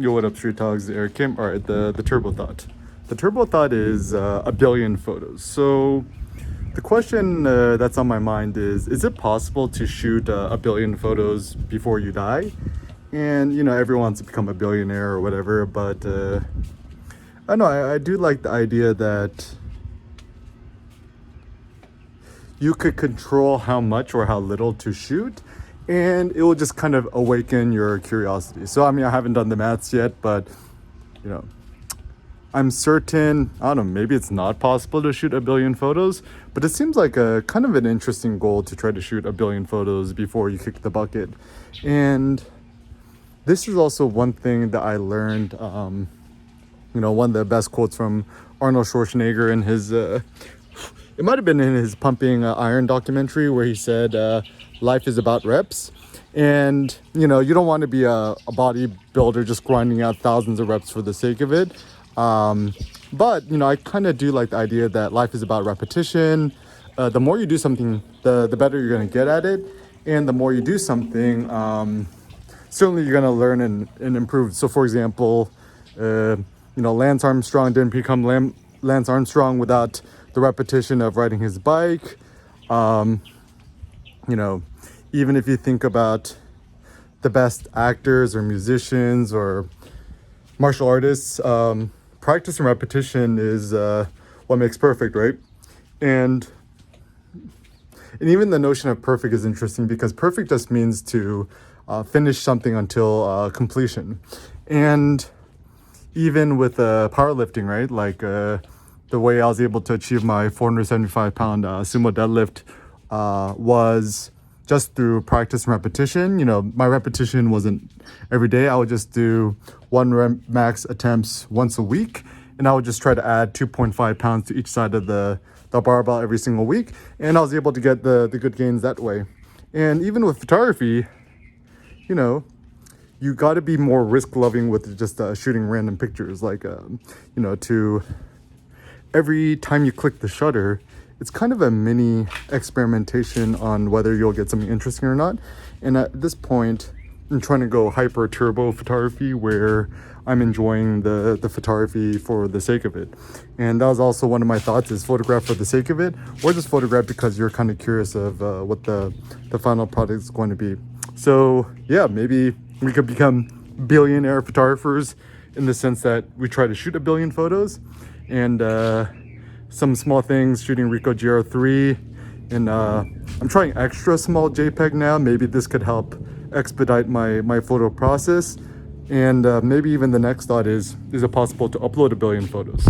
Yo, what up, Street Dogs? Eric Kim. All right, the Turbo Thought. The Turbo Thought is a billion photos. So the question that's on my mind is it possible to shoot a billion photos before you die? And, you know, everyone wants to become a billionaire or whatever, but I know I do like the idea that you could control how much or how little to shoot, and it will just kind of awaken your curiosity. So, I mean, I haven't done the maths yet, but, you know, I'm certain, I don't know, maybe it's not possible to shoot a billion photos, but it seems like a kind of an interesting goal to try to shoot a billion photos before you kick the bucket. And this is also one thing that I learned, you know, one of the best quotes from Arnold Schwarzenegger in his, it might have been in his Pumping Iron documentary, where he said, life is about reps. And, you know, you don't want to be a bodybuilder just grinding out thousands of reps for the sake of it. But, you know, I kind of do like the idea that life is about repetition. The more you do something, the better you're going to get at it. And the more you do something, certainly you're going to learn and improve. So, for example, you know, Lance Armstrong didn't become Lance Armstrong without the repetition of riding his bike. You know, even if you think about the best actors or musicians or martial artists, practice and repetition is what makes perfect, right? And even the notion of perfect is interesting, because perfect just means to finish something until completion. And even with powerlifting, right? Like the way I was able to achieve my 475-pound sumo deadlift was just through practice and repetition. You know, my repetition wasn't every day. I would just do one max attempts once a week, and I would just try to add 2.5 pounds to each side of the barbell every single week, and I was able to get the good gains that way. And even with photography, you know, you got to be more risk-loving with just shooting random pictures. Like, you know, to every time you click the shutter, it's kind of a mini experimentation on whether you'll get something interesting or not. And at this point, I'm trying to go hyper turbo photography, where I'm enjoying the photography for the sake of it. And that was also one of my thoughts, is photograph for the sake of it, or just photograph because you're kind of curious of what the final product is going to be. So yeah, maybe we could become billionaire photographers in the sense that we try to shoot a billion photos. And some small things, shooting Ricoh GR3, and I'm trying extra small JPEG now. Maybe this could help expedite my photo process. And maybe even the next thought is it possible to upload a billion photos?